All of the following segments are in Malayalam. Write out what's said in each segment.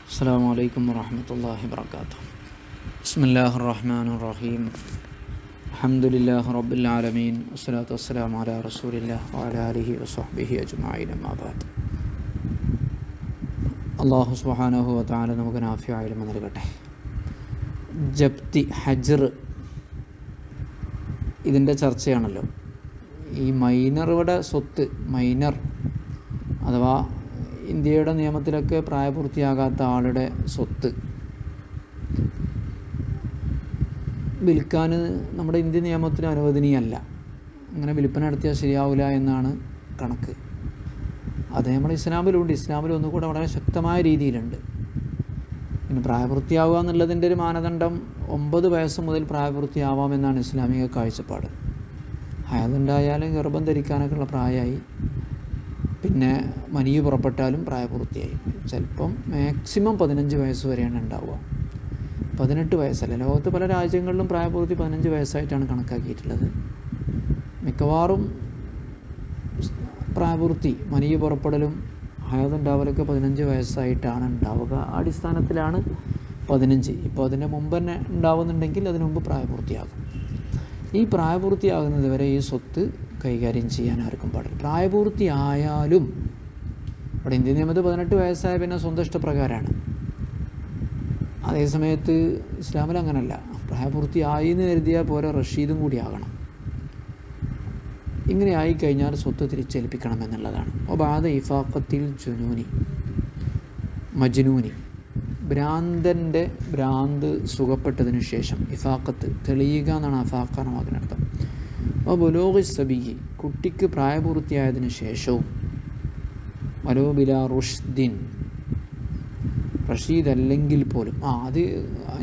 അസ്സലാമു അലൈക്കും വറഹ്മത്തുള്ളാഹി വബറകാതുഹു. ബിസ്മില്ലാഹിർ റഹ്മാനിർ റഹീം. അൽഹംദുലില്ലാഹി റബ്ബിൽ ആലമീൻ. വസ്സലാത്തു വസ്സലാമു അലാ റസൂലില്ലാഹി വഅലാ ആലിഹി വസ്വഹ്ബിഹി അജ്മഈൻ. അമ്മാ ബഅദ്. അല്ലാഹു സുബ്ഹാനഹു വ തആല നമുക്ക് നാഫിയായ ഇൽമ നൽകട്ടെ. ജപ്തി, ഹജ്ർ, ഇതിൻ്റെ ചർച്ചയാണല്ലോ. ഈ മൈനറുടെ സ്വത്ത്, മൈനർ അഥവാ ഇന്ത്യയുടെ നിയമത്തിലൊക്കെ പ്രായപൂർത്തിയാകാത്ത ആളുടെ സ്വത്ത് വിൽക്കാൻ നമ്മുടെ ഇന്ത്യൻ നിയമത്തിന് അനുവദനീയമല്ല. അങ്ങനെ വിൽപ്പന നടത്തിയാൽ ശരിയാവില്ല എന്നാണ് കണക്ക്. അത് നമ്മുടെ ഇസ്ലാമിലുണ്ട്. ഇസ്ലാമിൽ ഒന്നുകൂടെ വളരെ ശക്തമായ രീതിയിലുണ്ട്. പിന്നെ പ്രായപൂർത്തിയാവുക എന്നുള്ളതിൻ്റെ ഒരു മാനദണ്ഡം 9 വയസ്സ് മുതൽ പ്രായപൂർത്തിയാവാമെന്നാണ് ഇസ്ലാമിക കാഴ്ചപ്പാട്. ഹയതുണ്ടായാലും ഗർഭം ധരിക്കാനൊക്കെ ഉള്ള പ്രായമായി. പിന്നെ മനിയ് പുറപ്പെട്ടാലും പ്രായപൂർത്തിയായി. ചിലപ്പം മാക്സിമം 15 വയസ്സ് വരെയാണ് ഉണ്ടാവുക. 18 വയസ്സല്ല. ലോകത്ത് പല രാജ്യങ്ങളിലും പ്രായപൂർത്തി 15 വയസ്സായിട്ടാണ് കണക്കാക്കിയിട്ടുള്ളത്. മിക്കവാറും പ്രായപൂർത്തി, മനിയ് പുറപ്പെടലും ഹയതുണ്ടാവലൊക്കെ 15 വയസ്സായിട്ടാണ് ഉണ്ടാവുക. അടിസ്ഥാനത്തിലാണ് 15. ഇപ്പോൾ അതിൻ്റെ മുമ്പ് തന്നെ ഉണ്ടാവുന്നുണ്ടെങ്കിൽ അതിന് മുമ്പ് പ്രായപൂർത്തിയാകും. ഈ പ്രായപൂർത്തിയാകുന്നത് വരെ ഈ സ്വത്ത് കൈകാര്യം ചെയ്യാൻ ആർക്കും പാടില്ല. പ്രായപൂർത്തിയായാലും ഇവിടെ ഇന്ത്യൻ നിയമത്തിൽ 18 വയസ്സായ പിന്നെ സ്വന്തം ഇഷ്ടപ്രകാരമാണ്. അതേസമയത്ത് ഇസ്ലാമിൽ അങ്ങനല്ല. പ്രായപൂർത്തിയായി എന്ന് കരുതിയാൽ പോരെ, റഷീദും കൂടി ആകണം. ഇങ്ങനെ ആയിക്കഴിഞ്ഞാൽ സ്വത്ത് തിരിച്ചേൽപ്പിക്കണം എന്നുള്ളതാണ്. ഒബാദ ഇഫാഖത്തിൽ ജുനൂനി, മജ്നൂനി, ഭ്രാന്തൻ്റെ ഭ്രാന്ത് സുഖപ്പെട്ടതിന് ശേഷം, ഇഫാഖത്ത് തെളിയുക എന്നാണ് അഫാഖാണ് വാക്കിനർത്ഥം. അപ്പോൾ ബുലൂഗി സബിയി, കുട്ടിക്ക് പ്രായപൂർത്തിയായതിനു ശേഷവും, വലോബില റുഷ്ദിൻ, റഷീദ് അല്ലെങ്കിൽ പോലും, അത്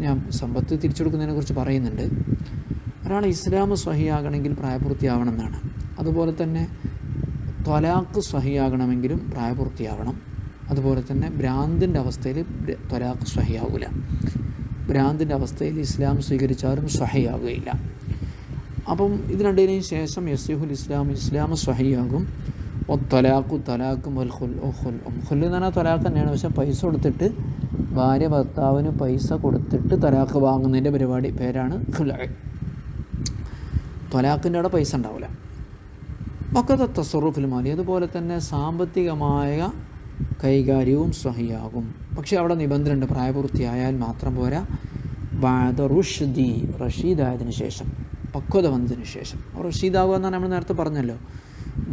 ഞാൻ സമ്പത്ത് തിരിച്ചു കൊടുക്കുന്നതിനെക്കുറിച്ച് പറയുന്നുണ്ട്. ഒരാൾ ഇസ്ലാം സ്വഹിയാകണമെങ്കിൽ പ്രായപൂർത്തിയാവണം എന്നാണ്. അതുപോലെ തന്നെ ത്വലാഖ് സ്വഹിയാകണമെങ്കിലും പ്രായപൂർത്തിയാവണം. അതുപോലെ തന്നെ ഭ്രാന്തിൻ്റെ അവസ്ഥയിൽ ത്വലാഖ് സ്വഹിയാവില്ല. ഭ്രാന്തിൻ്റെ അവസ്ഥയിൽ ഇസ്ലാം സ്വീകരിച്ചാലും സ്വഹിയാവുകയില്ല. അപ്പം ഇതിനിടയിലും ശേഷം യസിഹുൽ ഇസ്ലാം, ഇസ്ലാം സ്വഹിയാകും. ത്വലാഖു, തലാഖും ഖുൽ എന്ന് പറഞ്ഞാൽ ത്വലാഖ് തന്നെയാണ്. പക്ഷേ പൈസ കൊടുത്തിട്ട്, ഭാര്യ ഭർത്താവിന് പൈസ കൊടുത്തിട്ട് തലാഖ് വാങ്ങുന്നതിൻ്റെ പരിപാടി പേരാണ് ഖുൽഅ്. ത്വലാഖിൻ്റെ അവിടെ പൈസ ഉണ്ടാവില്ല. വഖത തസറുഫുൽ മാലി, അതുപോലെ തന്നെ സാമ്പത്തികമായ കൈകാര്യവും സ്വഹിയാകും. പക്ഷേ അവിടെ നിബന്ധനയുണ്ട്. പ്രായപൂർത്തിയായാൽ മാത്രം പോരാ. ബഅദ റുഷ്ദി, റഷീദായതിനു ശേഷം, പക്വത വന്നതിന് ശേഷം. റഷീദാവുക എന്നാണ് നമ്മൾ നേരത്തെ പറഞ്ഞല്ലോ,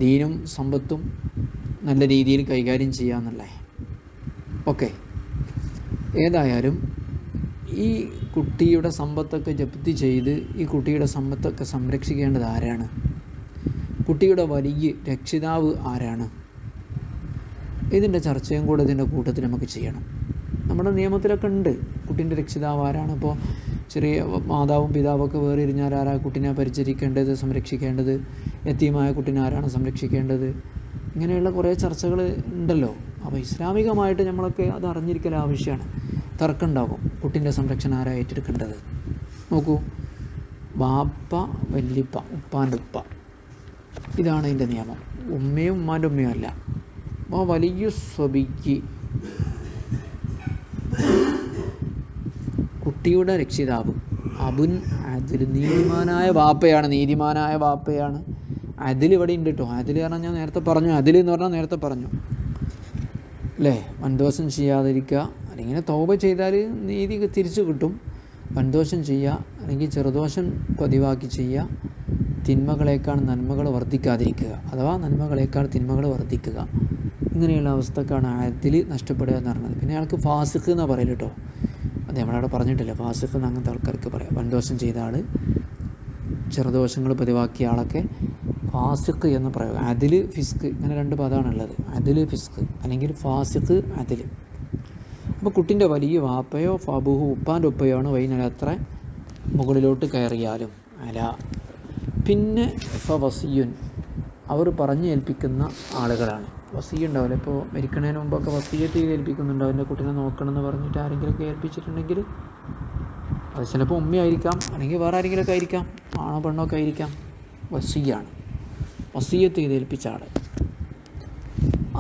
ദീനും സമ്പത്തും നല്ല രീതിയിൽ കൈകാര്യം ചെയ്യാമെന്നല്ലേ. ഓക്കെ, ഏതായാലും ഈ കുട്ടിയുടെ സമ്പത്തൊക്കെ ജപ്തി ചെയ്ത് ഈ കുട്ടിയുടെ സമ്പത്തൊക്കെ സംരക്ഷിക്കേണ്ടത് ആരാണ്? കുട്ടിയുടെ വലിയ രക്ഷിതാവ് ആരാണ്? ഇതിൻ്റെ ചർച്ചയും കൂടെ ഇതിൻ്റെ കൂട്ടത്തിൽ നമുക്ക് ചെയ്യണം. നമ്മുടെ നിയമത്തിലൊക്കെ ഉണ്ട് കുട്ടീൻ്റെ രക്ഷിതാവ് ആരാണ്. ഇപ്പോൾ ചെറിയ മാതാവും പിതാവൊക്കെ വേറിരിഞ്ഞാൽ ആരാ കുട്ടീനെ പരിചരിക്കേണ്ടത്, സംരക്ഷിക്കേണ്ടത്? യതീമായ കുട്ടീനെ ആരാണ് സംരക്ഷിക്കേണ്ടത്? ഇങ്ങനെയുള്ള കുറേ ചർച്ചകൾ ഉണ്ടല്ലോ. അപ്പോൾ ഇസ്ലാമികമായിട്ട് നമ്മളൊക്കെ അത് അറിഞ്ഞിരിക്കൽ ആവശ്യമാണ്. തർക്കമുണ്ടാകും, കുട്ടീൻ്റെ സംരക്ഷണം ആരാ ഏറ്റെടുക്കേണ്ടത്. നോക്കൂ, വാപ്പ, വല്യപ്പ, ഉപ്പാൻ്റെ ഉപ്പ, ഇതാണ് അതിൻ്റെ നിയമം. ഉമ്മയും ഉമ്മാൻ്റെ ഉമ്മയും അല്ല. അപ്പോൾ വലിയ സ്വബിക്ക്, കുട്ടിയുടെ രക്ഷിതാവ്, അബുൻ അതിൽ നീതിമാനായ വാപ്പയാണ്. നീതിമാനായ വാപ്പയാണ്. അതിൽ ഇവിടെ ഉണ്ട് കേട്ടോ. അതിൽ പറഞ്ഞാൽ ഞാൻ നേരത്തെ പറഞ്ഞു. അതിൽ എന്ന് പറഞ്ഞാൽ നേരത്തെ പറഞ്ഞു അല്ലേ. വൻദോഷം ചെയ്യാതിരിക്കുക, അല്ലെങ്കിൽ തൗബ ചെയ്താൽ നീതി തിരിച്ചു കിട്ടും. വൻദോഷം ചെയ്യുക, അല്ലെങ്കിൽ ചെറുദോഷം പതിവാക്കി ചെയ്യുക. തിന്മകളേക്കാൾ നന്മകൾ വർദ്ധിക്കാതിരിക്കുക, അഥവാ നന്മകളേക്കാൾ തിന്മകൾ വർദ്ധിക്കുക. ഇങ്ങനെയുള്ള അവസ്ഥക്കാണ് അതിൽ നഷ്ടപ്പെടുക എന്ന് പറഞ്ഞത്. പിന്നെ അയാൾക്ക് ഫാസിഖ് എന്നാണ് പറയൽ കേട്ടോ. അത് നമ്മളവിടെ പറഞ്ഞിട്ടില്ല. ഫാസിഖ് എന്ന് അങ്ങനത്തെ ആൾക്കാർക്ക് പറയാം. വൻദോഷം ചെയ്ത ആൾ, ചെറുദോഷങ്ങൾ പതിവാക്കിയ ആളൊക്കെ ഫാസിഖ് എന്ന് പറയും. അതിൽ ഫിസ്ക്, ഇങ്ങനെ 2 പദമാണുള്ളത്. അതിൽ ഫിസ്ക് അല്ലെങ്കിൽ ഫാസിഖ്, അതിൽ. അപ്പോൾ കുട്ടിൻ്റെ വലിയ വാപ്പയോ ഫബുഹു, ഉപ്പാൻ്റെ ഉപ്പയോ ആണ് വൈകുന്നേരത്ര മുകളിലോട്ട് കയറിയാലും അല. പിന്നെ വസിയുൻ, അവർ പറഞ്ഞു ഏൽപ്പിക്കുന്ന ആളുകളാണ്. വസിയ ഉണ്ടാവില്ല. ഇപ്പോൾ മരിക്കണതിന് മുമ്പൊക്കെ വസിയത്ത് ഏൽപ്പിക്കുന്നുണ്ടോ, എൻ്റെ കുട്ടീനെ നോക്കണമെന്ന് പറഞ്ഞിട്ട് ആരെങ്കിലുമൊക്കെ ഏൽപ്പിച്ചിട്ടുണ്ടെങ്കിൽ അത് ചിലപ്പോൾ ഉമ്മയായിരിക്കാം, അല്ലെങ്കിൽ വേറെ ആരെങ്കിലുമൊക്കെ ആയിരിക്കാം, ആണോ പെണ്ണോ ഒക്കെ ആയിരിക്കാം. വസിയാണ്, വസിയത്ത് ഏൽപ്പിച്ച ആൾ.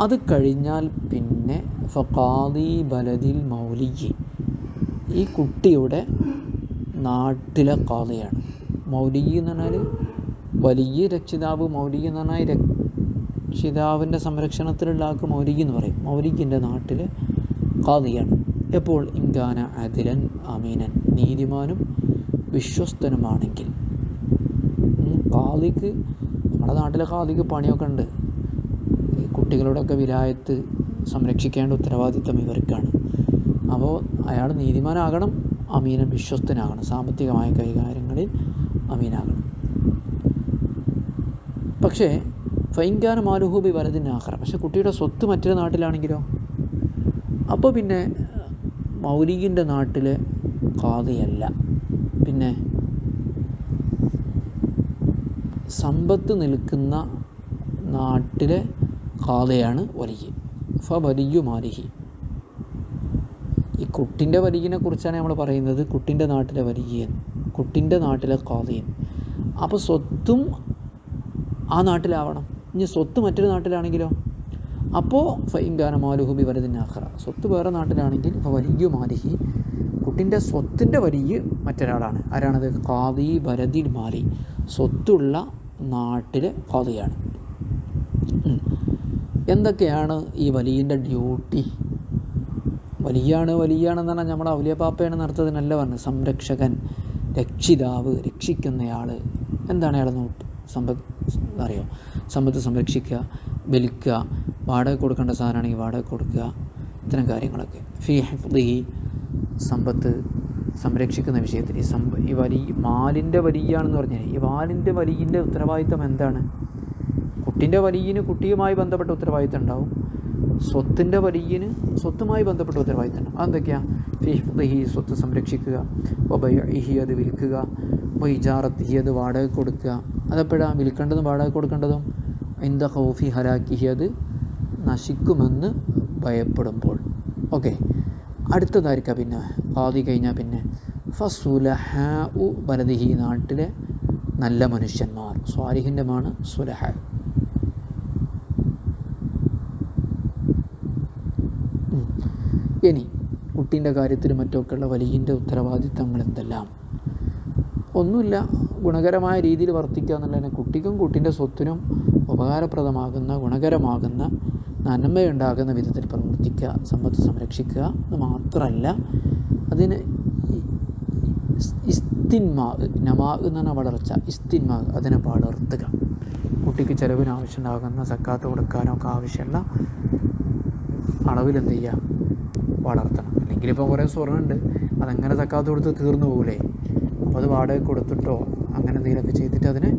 അത് കഴിഞ്ഞാൽ പിന്നെ ഫഖാദി ബലദിൽ മൗലിയി, ഈ കുട്ടിയുടെ നാട്ടിലെ ഖാദിയാണ്. മൗലിയി എന്ന് പറഞ്ഞാൽ വലിയ രക്ഷിതാവ്, മൗലിയി എന്ന് പറഞ്ഞാൽ രക്ഷിതാവിൻ്റെ സംരക്ഷണത്തിലുള്ള ആൾക്ക് മൗലിയി എന്ന് പറയും. മൗലിക്കിൻ്റെ നാട്ടിലെ ഖാദിയാണ്. എപ്പോൾ ഇൻകാന അദിലൻ അമീനൻ, നീതിമാനും വിശ്വസ്തനുമാണെങ്കിൽ. ഖാദിക്ക്, നമ്മുടെ നാട്ടിലെ ഖാദിക്ക് പണിയൊക്കെ ഉണ്ട്. ഈ കുട്ടികളുടെയൊക്കെ വിലായത്ത് സംരക്ഷിക്കേണ്ട ഉത്തരവാദിത്തം ഇവർക്കാണ്. അപ്പോൾ അയാൾ നീതിമാനാകണം, അമീനൻ വിശ്വസ്തനാകണം, സാമ്പത്തികമായ കൈകാര്യങ്ങളിൽ അമീനാകണം. പക്ഷേ ഫൈൻകാന മാലുഹൂബി വലതിന് ആഖറ, പക്ഷേ കുട്ടിയുടെ സ്വത്ത് മറ്റൊരു നാട്ടിലാണെങ്കിലോ, അപ്പോൾ പിന്നെ മൗലികിൻ്റെ നാട്ടിലെ ഖാദിയല്ല, പിന്നെ സമ്പത്ത് നിൽക്കുന്ന നാട്ടിലെ ഖാദിയാണ് വലിയ. വലിയു മാലിഹി, ഈ കുട്ടിൻ്റെ വലിയനെ കുറിച്ചാണ് നമ്മൾ പറയുന്നത്. കുട്ടിൻ്റെ നാട്ടിലെ വലിയൻ, കുട്ടിൻ്റെ നാട്ടിലെ ഖാദിയൻ. അപ്പോൾ സ്വത്തും ആ നാട്ടിലാവണം. ഇനി സ്വത്ത് മറ്റൊരു നാട്ടിലാണെങ്കിലോ, അപ്പോൾ ഫൈൻകാന മാലുഹുബി വലതിന് ആഖറ, സ്വത്ത് വേറെ നാട്ടിലാണെങ്കിൽ വലിയ മാലിഹി, കുട്ടിൻ്റെ സ്വത്തിൻ്റെ വലിയ മറ്റൊരാളാണ്. ആരാണത്? ഖാദി ബലദിൽ മാലി, സ്വത്തുള്ള നാട്ടിലെ ഖാദിയാണ്. എന്തൊക്കെയാണ് ഈ വലിയൻ്റെ ഡ്യൂട്ടി? വലിയാണെന്ന് പറഞ്ഞാൽ നമ്മുടെ ഔലിയപ്പാപ്പയാണ് നടത്തതിനല്ല പറഞ്ഞത്. സംരക്ഷകൻ, രക്ഷിതാവ്, രക്ഷിക്കുന്നയാൾ. എന്താണ് അയാളെ അറിയോ? സമ്പത്ത് സംരക്ഷിക്കുക, വിൽക്കുക, വാടക കൊടുക്കേണ്ട സാധനമാണെങ്കിൽ വാടക കൊടുക്കുക, ഇത്തരം കാര്യങ്ങളൊക്കെ. ഫീ ഹിഫ്ദിഹി, സമ്പത്ത് സംരക്ഷിക്കുന്ന വിഷയത്തിൽ ഈ വലിയ മാലിൻ്റെ വലിയാണെന്ന് പറഞ്ഞാൽ, ഈ മാലിൻ്റെ വലിയൻ്റെ ഉത്തരവാദിത്തം എന്താണ്? കുട്ടിൻ്റെ വലിയന് കുട്ടിയുമായി ബന്ധപ്പെട്ട ഉത്തരവാദിത്തം ഉണ്ടാവും, സ്വത്തിൻ്റെ വലിയന് സ്വത്തുമായി ബന്ധപ്പെട്ട ഉത്തരവാദിത്തം ഉണ്ടാവും. അതെന്തൊക്കെയാണ്? ഫീ ഹിഫ്ദിഹി, സ്വത്ത് സംരക്ഷിക്കുക, ബൈഇഹി, അത് വിൽക്കുക, ഇജാറത്തിഹി, അത് വാടക കൊടുക്കുക. അതെപ്പോഴാണ് വിൽക്കേണ്ടതും വാടക കൊടുക്കേണ്ടതും? ഇന്ദ ഖൗഫി ഹലാക്കിഹി, അത് നശിക്കുമെന്ന് ഭയപ്പെടുമ്പോൾ. ഓക്കെ, അടുത്തതായിരിക്കാം പിന്നെ ഖാദി കഴിഞ്ഞാൽ പിന്നെ ഫസുലഹാഉ ബലദിഹി, നാട്ടിലെ നല്ല മനുഷ്യന്മാർ. സ്വാലിഹിൻ്റെ മാണ് സുലഹ. ഇനി കുട്ടീൻ്റെ കാര്യത്തിൽ മറ്റൊക്കെയുള്ള വലിയൻ്റെ ഉത്തരവാദിത്തങ്ങൾ എന്തെല്ലാം? ഒന്നുമില്ല, ഗുണകരമായ രീതിയിൽ വർത്തിക്കുക എന്നുള്ളതിനെ, കുട്ടിക്കും കുട്ടീൻ്റെ സ്വത്തിനും ഉപകാരപ്രദമാകുന്ന, ഗുണകരമാകുന്ന, നന്മയുണ്ടാകുന്ന വിധത്തിൽ പ്രവർത്തിക്കുക, സമ്പത്ത് സംരക്ഷിക്കുക എന്ന് മാത്രമല്ല, അതിന് ഇസ്തിന്മാ, നമാ എന്ന് പറഞ്ഞാൽ വളർച്ച, ഇസ്തിന്മാ, അതിനെ വളർത്തുക. കുട്ടിക്ക് ചിലവിന് ആവശ്യമുണ്ടാകുന്ന സക്കാത്ത് കൊടുക്കാനൊക്കെ ആവശ്യമുള്ള അളവിൽ എന്ത് ചെയ്യുക? വളർത്തണം. അല്ലെങ്കിൽ ഇപ്പോൾ കുറേ സ്വർണ്ണമുണ്ട്, അതങ്ങനെ സക്കാത്ത് കൊടുത്ത് തീർന്നു പോകില്ലേ? അപ്പോൾ അത് വാടക കൊടുത്തിട്ടോ അങ്ങനെ എന്തെങ്കിലുമൊക്കെ ചെയ്തിട്ട് അതിനെ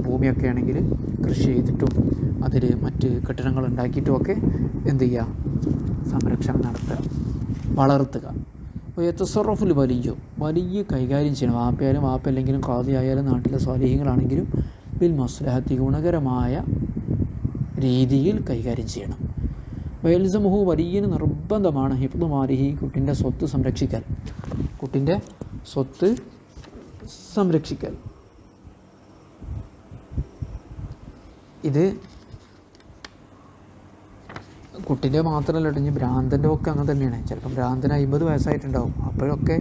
ഭൂമിയൊക്കെ ആണെങ്കിൽ കൃഷി ചെയ്തിട്ടും അതിൽ മറ്റ് കെട്ടിടങ്ങൾ ഉണ്ടാക്കിയിട്ടും ഒക്കെ എന്ത് ചെയ്യുക? സംരക്ഷണം നടത്തുക, വളർത്തുക. അപ്പോൾ യതസറഫുൽ വലിയ കൈകാര്യം ചെയ്യണം. വാപ്പയായാലും വാപ്പയല്ലെങ്കിലും ഖാദി ആയാലും നാട്ടിലെ സ്വാലിഹീങ്ങളാണെങ്കിലും ബിൽ മസ്ലഹത്തി, ഗുണകരമായ രീതിയിൽ കൈകാര്യം ചെയ്യണം. വയൽസമുഹു, വലിയന് നിർബന്ധമാണ് ഹിഫ്ദു മാലിഹി, കുട്ടിൻ്റെ സ്വത്ത് സംരക്ഷിക്കൽ. കുട്ടിൻ്റെ സ്വത്ത് സംരക്ഷിക്കൽ. ഇത് കുട്ടിൻ്റെ മാത്രമല്ല കേട്ടോ, ഇനി ഭ്രാന്തൻ്റെ ഒക്കെ അങ്ങനെ തന്നെയാണ്. ചിലപ്പം ഭ്രാന്തന് 50 വയസ്സായിട്ടുണ്ടാവും, അപ്പോഴൊക്കെ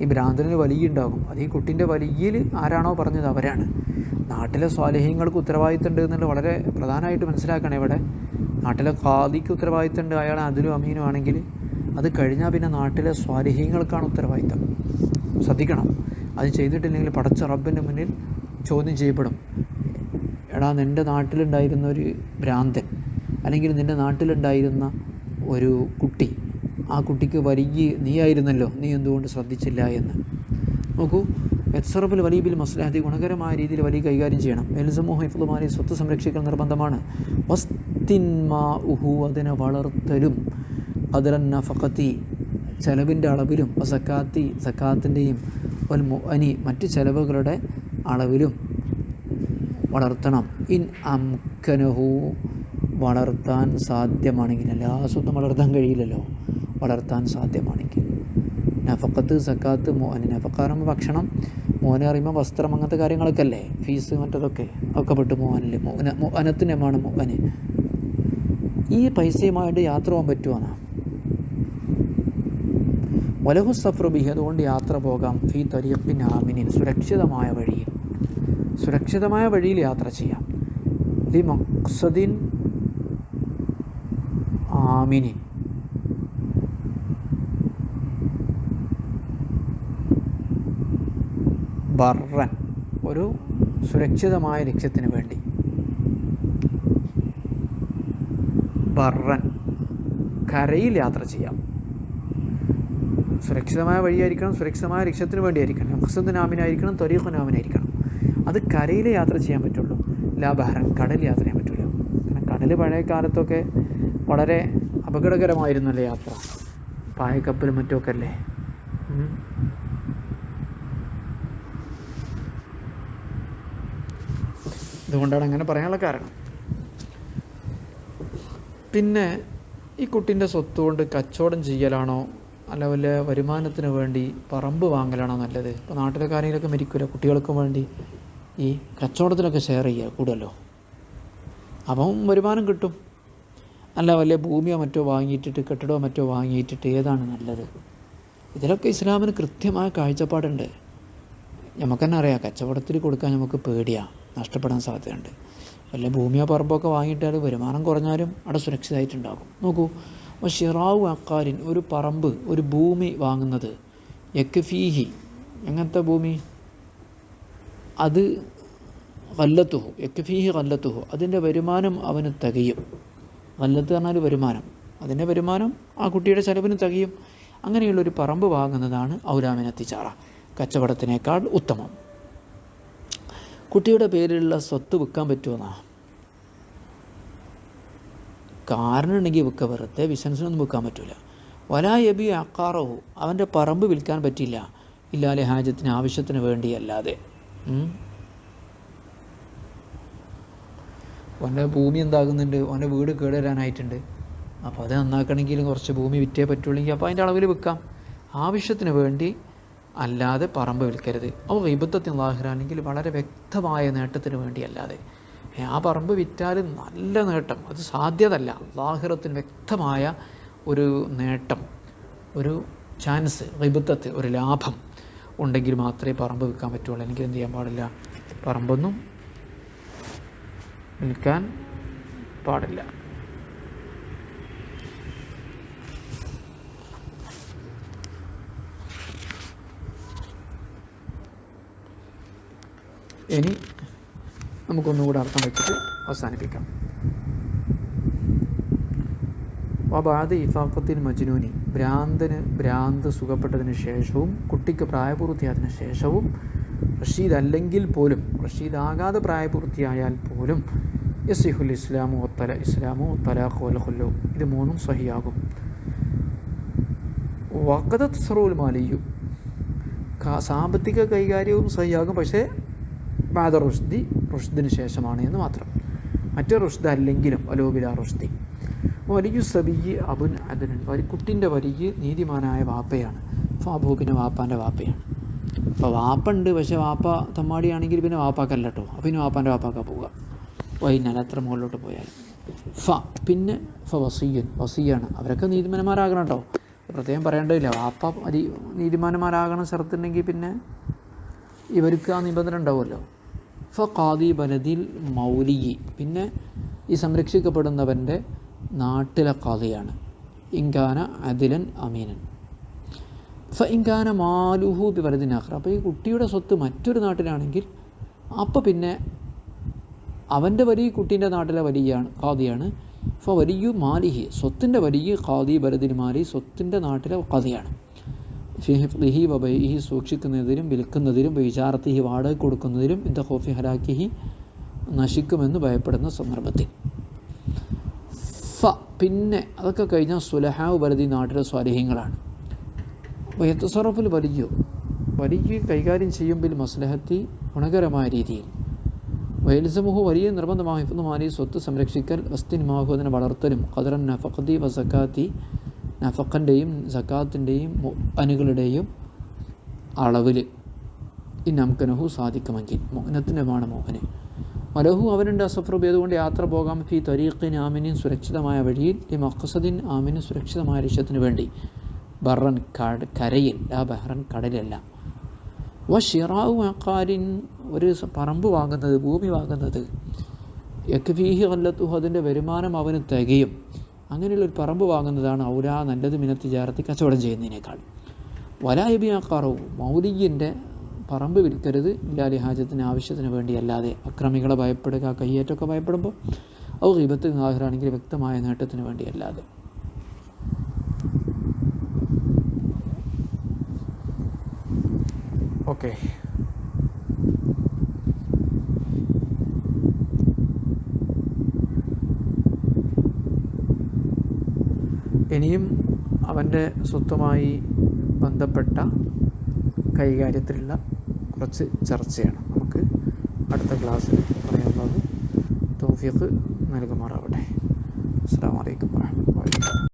ഈ ഭ്രാന്തന് വലിയ ഉണ്ടാകും. അത് ഈ കുട്ടിൻ്റെ വലിയയിൽ ആരാണോ പറഞ്ഞത് അവരാണ്. നാട്ടിലെ സ്വാലിഹീങ്ങൾക്ക് ഉത്തരവാദിത്തം ഉണ്ട് എന്നുള്ള വളരെ പ്രധാനമായിട്ട് മനസ്സിലാക്കണം. ഇവിടെ നാട്ടിലെ ഖാദിക്ക് ഉത്തരവാദിത്തം ഉണ്ട്, അയാൾ അതിലും അമീനും ആണെങ്കിൽ അത് കഴിഞ്ഞാൽ പിന്നെ നാട്ടിലെ സ്വാലിഹീങ്ങൾക്കാണ് ഉത്തരവാദിത്തം. ശ്രദ്ധിക്കണം, അത് ചെയ്തിട്ടില്ലെങ്കിൽ പടച്ച റബ്ബിൻ്റെ മുന്നിൽ ചോദ്യം ചെയ്യപ്പെടും. എടാ, നിൻ്റെ നാട്ടിലുണ്ടായിരുന്ന ഒരു ഭ്രാന്തൻ, അല്ലെങ്കിൽ നിൻ്റെ നാട്ടിലുണ്ടായിരുന്ന ഒരു കുട്ടി, ആ കുട്ടിക്ക് വലിയ നീയായിരുന്നല്ലോ, നീ എന്തുകൊണ്ട് ശ്രദ്ധിച്ചില്ല എന്ന്. നോക്കൂ, എത്സറബിൽ വലിയ ബിൽ മസ്ലഹത്തി, ഗുണകരമായ രീതിയിൽ വലിയ കൈകാര്യം ചെയ്യണം. എൽസമു ഹിഫ്ളുമാലി, സ്വത്ത് സംരക്ഷിക്കൽ നിർബന്ധമാണ്. വസ്തിന്മാ ഉഹു, അതിനെ വളർത്തലും, ഖദറൻ നഫഖത്തി, ചെലവിൻ്റെ അളവിലും, സക്കാത്തി, സക്കാത്തിൻ്റെയും, വൽ മുഅനി, മറ്റ് ചെലവുകളുടെ അളവിലും വളർത്തണം. ഇൻ അംകനഹു, വളർത്താൻ സാധ്യമാണെങ്കിൽ. എല്ലാ സ്വത്തും വളർത്താൻ കഴിയില്ലല്ലോ, വളർത്താൻ സാധ്യമാണെങ്കിൽ. നഫക്കത്ത്, സക്കാത്ത്, മോന്. നഫക്കാറുമ്പോൾ ഭക്ഷണം, മോനെ അറിയുമ്പോൾ വസ്ത്രം, അങ്ങനത്തെ കാര്യങ്ങളൊക്കെ അല്ലേ, ഫീസ് മറ്റതൊക്കെ ഒക്കെ പെട്ട് മോനിൽ. മോനത്തിൻ്റെമാണ് മോന്. ഈ പൈസയുമായിട്ട് യാത്ര പോകാൻ പറ്റുമെന്നാ. വലഹു സഫ്രു ബിഹി, അതുകൊണ്ട് യാത്ര പോകാം. ഫീ തരീഖിൻ ആമിനിൻ, സുരക്ഷിതമായ വഴിയിൽ യാത്ര ചെയ്യാം. ലി മഖ്സദിൻ ആമിനിൻ, ബർറൻ, ഒരു സുരക്ഷിതമായ ലക്ഷ്യത്തിന് വേണ്ടി. ബർറൻ, കരയിൽ യാത്ര ചെയ്യാം. സുരക്ഷിതമായ വഴിയായിരിക്കണം, സുരക്ഷിതമായ ലക്ഷ്യത്തിന് വേണ്ടിയായിരിക്കണം. മഖ്സദ് നാമിനായിരിക്കണം, ത്വരീഖ് നാമിനായിരിക്കണം. അത് കരയിൽ യാത്ര ചെയ്യാൻ പറ്റുള്ളൂ. ലാ ബഹ്റൻ, കടൽ യാത്ര ചെയ്യാൻ പറ്റില്ല. കാരണം കടൽ പഴയ കാലത്തൊക്കെ വളരെ അപകടകരമായിരുന്നല്ലേ യാത്ര, പായക്കപ്പലും മറ്റുമൊക്കെ അല്ലേ. അതുകൊണ്ടാണ് അങ്ങനെ പറയാനുള്ള കാരണം. പിന്നെ ഈ കുട്ടീൻ്റെ സ്വത്ത് കൊണ്ട് കച്ചവടം ചെയ്യലാണോ അല്ല വല്ല വരുമാനത്തിന് വേണ്ടി പറമ്പ് വാങ്ങലാണോ നല്ലത്? ഇപ്പോൾ നാട്ടിലെ കാര്യങ്ങളൊക്കെ മരിക്കില്ല, കുട്ടികൾക്കും വേണ്ടി ഈ കച്ചവടത്തിലൊക്കെ ഷെയർ ചെയ്യുക കൂടുമല്ലോ, അപ്പം വരുമാനം കിട്ടും. അല്ല വല്ല ഭൂമിയോ മറ്റോ വാങ്ങിയിട്ടിട്ട് കെട്ടിടമോ മറ്റോ വാങ്ങിയിട്ടിട്ട് ഏതാണ് നല്ലത്? ഇതിലൊക്കെ ഇസ്ലാമിന് കൃത്യമായ കാഴ്ചപ്പാടുണ്ട്. നമുക്ക് തന്നെ അറിയാം, കച്ചവടത്തിൽ കൊടുക്കാൻ നമുക്ക് പേടിയാണ്, നഷ്ടപ്പെടാൻ സാധ്യതയുണ്ട്. വല്ല ഭൂമിയോ പറമ്പൊക്കെ വാങ്ങിയിട്ടാൽ വരുമാനം കുറഞ്ഞാലും അവിടെ സുരക്ഷിതമായിട്ടുണ്ടാകും. നോക്കൂ, ഷിറാവു അക്കാരിൻ, ഒരു പറമ്പ്, ഒരു ഭൂമി വാങ്ങുന്നത്, യക്ഫീഹി, എങ്ങനത്തെ ഭൂമി? അത് ഖല്ലത്തുഹു, യക്ഫീഹി ഖല്ലത്തുഹു, അതിൻ്റെ വരുമാനം അവന് തികയും. ഖല്ലത്ത് പറഞ്ഞാൽ വരുമാനം, അതിൻ്റെ വരുമാനം ആ കുട്ടിയുടെ ചെലവിന് തികയും. അങ്ങനെയുള്ളൊരു പറമ്പ് വാങ്ങുന്നതാണ് ഔലാമിന തിജാറ, കച്ചവടത്തിനേക്കാൾ ഉത്തമം. കുട്ടിയുടെ പേരിലുള്ള സ്വത്ത് വിൽക്കാൻ പറ്റുമെന്നാ? കാരണം ഉണ്ടെങ്കിൽ വിൽക്കുക, വെറുതെ ബിസിനസ്സിനൊന്നും വിൽക്കാൻ പറ്റില്ല. വലാ യബി അക്കാറഹു, അവൻ്റെ പറമ്പ് വിൽക്കാൻ പറ്റില്ല. ഇല്ലാലെ ഹാജത്തിന്, ആവശ്യത്തിന് വേണ്ടിയല്ലാതെ. ഓൻ്റെ ഭൂമി എന്താകുന്നുണ്ട്, ഓൻ്റെ വീട് കേടുവരാനായിട്ടുണ്ട്, അപ്പോൾ അത് നന്നാക്കണമെങ്കിൽ കുറച്ച് ഭൂമി വിറ്റേ പറ്റുള്ളെങ്കിൽ അപ്പോൾ അതിൻ്റെ അളവിൽ വിൽക്കാം. ആവശ്യത്തിന് വേണ്ടി അല്ലാതെ പറമ്പ് വിൽക്കരുത്. അപ്പോൾ ഗിബത്തത്തിൻ ലാഹിറ, അല്ലെങ്കിൽ വളരെ വ്യക്തമായ നേട്ടത്തിന് വേണ്ടിയല്ലാതെ. ആ പറമ്പ് വിറ്റാൽ നല്ല നേട്ടം, അത് സാധ്യതല്ല. ലാഹിറത്തിന് വ്യക്തമായ ഒരു നേട്ടം, ഒരു ചാൻസ്, ഗിബത്തത്ത്, ഒരു ലാഭം ഉണ്ടെങ്കിൽ മാത്രമേ പറമ്പ് വിൽക്കാൻ പറ്റുള്ളൂ. അല്ലെങ്കിൽ എന്ത് ചെയ്യാൻ പാടില്ല, പറമ്പൊന്നും വിൽക്കാൻ പാടില്ല. ഇനി നമുക്കൊന്നുകൂടെ അർത്ഥം വെച്ചിട്ട് അവസാനിപ്പിക്കാം. വബഅദ ഇഫാഖത്തിൽ മജ്നൂനി, ഭ്രാന്ത് സുഖപ്പെട്ടതിന് ശേഷവും കുട്ടിക്ക് പ്രായപൂർത്തിയായതിനു ശേഷവും, റഷീദ് അല്ലെങ്കിൽ പോലും, റഷീദാകാതെ പ്രായപൂർത്തിയായാൽ പോലും, യസിഹുൽ ഇസ്ലാമു തലാഖ് വൽ ഖുല്ലു, ഇത് മൂന്നും സഹിയാകും. വഖദ തസ്റൂൽ മാലിയു, സാമ്പത്തിക കൈകാര്യവും സഹിയാകും, പക്ഷേ ബാദ റുഷ്ദിന് ശേഷമാണ് എന്ന് മാത്രം. മറ്റേ റുഷ്ദ് അല്ലെങ്കിലും അലോബില റുഷ്ദി. വലിയ സബിയ് അബുൻ അദനൻ, കുട്ടിൻ്റെ വലിയ നീതിമാനായ വാപ്പയാണ്. ഫാബൂബിൻ്റെ വാപ്പാൻ്റെ വാപ്പയാണ്. അപ്പോൾ വാപ്പുണ്ട്, പക്ഷേ വാപ്പ തമ്മാടിയാണെങ്കിൽ പിന്നെ വാപ്പാക്കല്ല കേട്ടോ, അപ്പോൾ പിന്നെ വാപ്പാൻ്റെ വാപ്പാക്ക പോവുക വൈകുന്നേരം അത്ര മുകളിലോട്ട് പോയാൽ. പിന്നെ വസിയാണ്, അവരൊക്കെ നീതിമാന്മാരാകണം കേട്ടോ, പ്രത്യേകം പറയേണ്ടതില്ല. വാപ്പ നീതിമാന്മാരാകണം സ്ഥലത്തുണ്ടെങ്കിൽ പിന്നെ ഇവർക്ക് ആ നിബന്ധന ഉണ്ടാവുമല്ലോ. ഖാദി ബലദിൽ മൗലിയി, പിന്നെ ഈ സംരക്ഷിക്കപ്പെടുന്നവൻ്റെ നാട്ടിലെ ഖാദിയാണ്. ഇൻകാന അദിലൻ അമീനൻ. ഇൻകാന മാലുഹു ബി ബലദിൻ ആഖിർ, അപ്പോൾ ഈ കുട്ടിയുടെ സ്വത്ത് മറ്റൊരു നാട്ടിലാണെങ്കിൽ അപ്പോൾ പിന്നെ അവൻ്റെ വലിയ കുട്ടീൻ്റെ നാട്ടിലെ വലിയാണ് ഖാദിയാണ്. വലിയ മാലിഹി, സ്വത്തിൻ്റെ വലിയ ഖാദി ബലദിൽ മാലി, സ്വത്തിൻ്റെ നാട്ടിലെ ഖാദിയാണ്. ഫിഹിഫ്ലിഹി വബൈഹി, സൂക്ഷിക്കുന്നതിലും വിൽക്കുന്നതിലും, വിചാരത്തിഹി, വാടക കൊടുക്കുന്നതിലും, ഇന്ത ഖോഫി ഹലാക്കിഹി, നശിക്കുമെന്ന് ഭയപ്പെടുന്ന സന്ദർഭത്തിൽ. പിന്നെ അതൊക്കെ കഴിഞ്ഞാൽ സുലഹാവ് ബലദി, നാട്ടിലെ സ്വാലിഹ്യങ്ങളാണ്. യതസറഫുൽ വലിയ കൈകാര്യം ചെയ്യുമ്പോൾ മസ്ലഹത്തി, ഗുണകരമായ രീതിയിൽ. വയൽസമുഹു, വലിയ നിർബന്ധമായ ഹിഫ്ദ് മാലി, സ്വത്ത് സംരക്ഷിക്കൽ, വസ്തിൻ മാഹു, അതിനെ വളർത്തലും, ഖദറൻ നഫഖതി വ സക്കാത്തി, നഫഖൻ്റെയും സക്കാത്തിൻ്റെയും അനുകളുടെയും അളവിൽ. ഇന്നംകനഹു, സാധിക്കുമെങ്കിൽ. മോഹനത്തിനുമാണ് മോഹന്. വലഹു അവനുണ്ട് അസഫർ ബേതുകൊണ്ട് യാത്ര പോകാം ഫി ത്വരീഖിൻ ആമിനിൻ സുരക്ഷിതമായ വഴിയിൽ ഈ മഖ്സദിൻ ആമിനും സുരക്ഷിതമായ ലക്ഷ്യത്തിന് വേണ്ടി ബറൻ കരയിൽ ലാ ബഹ്റൻ കടലല്ല. ഷിറാഉ അഖാരിൻ ഒരു പറമ്പ് വാങ്ങുന്നത് ഭൂമി വാങ്ങുന്നത് യക്ഫീഹി ഖല്ലത്തുഹു അതിൻ്റെ വരുമാനം അവന് തികയും. അങ്ങനെയുള്ളൊരു പറമ്പ് വാങ്ങുന്നതാണ് ഔലാ നല്ലത് മിനത്തി ജാരത്തി കച്ചവടം ചെയ്യുന്നതിനേക്കാൾ. വലായബി അഖാറു മൗലിയിൻ്റെ പറമ്പ് വിൽക്കരുത് ഇല്ലാലി ഹാജത്തിന് ആവശ്യത്തിന് വേണ്ടിയല്ലാതെ അക്രമികളെ ഭയപ്പെടുക കയ്യേറ്റമൊക്കെ ഭയപ്പെടുമ്പോൾ ഔ ഗീബത്ത് നാഹിറാണെങ്കിൽ വ്യക്തമായ നേട്ടത്തിന് വേണ്ടിയല്ലാതെ. ഓക്കെ, ഇനിയും അവൻ്റെ സ്വത്തുമായി ബന്ധപ്പെട്ട കൈകാര്യത്തിലുള്ള കുറച്ച് ചർച്ചയാണ് നമുക്ക് അടുത്ത ക്ലാസ്സിൽ പറയാനുള്ളത്. തൗഫീഖ് നൽകുമാറാവട്ടെ. അസ്സലാമു അലൈക്കും വറഹ്മത്തുള്ളാഹി.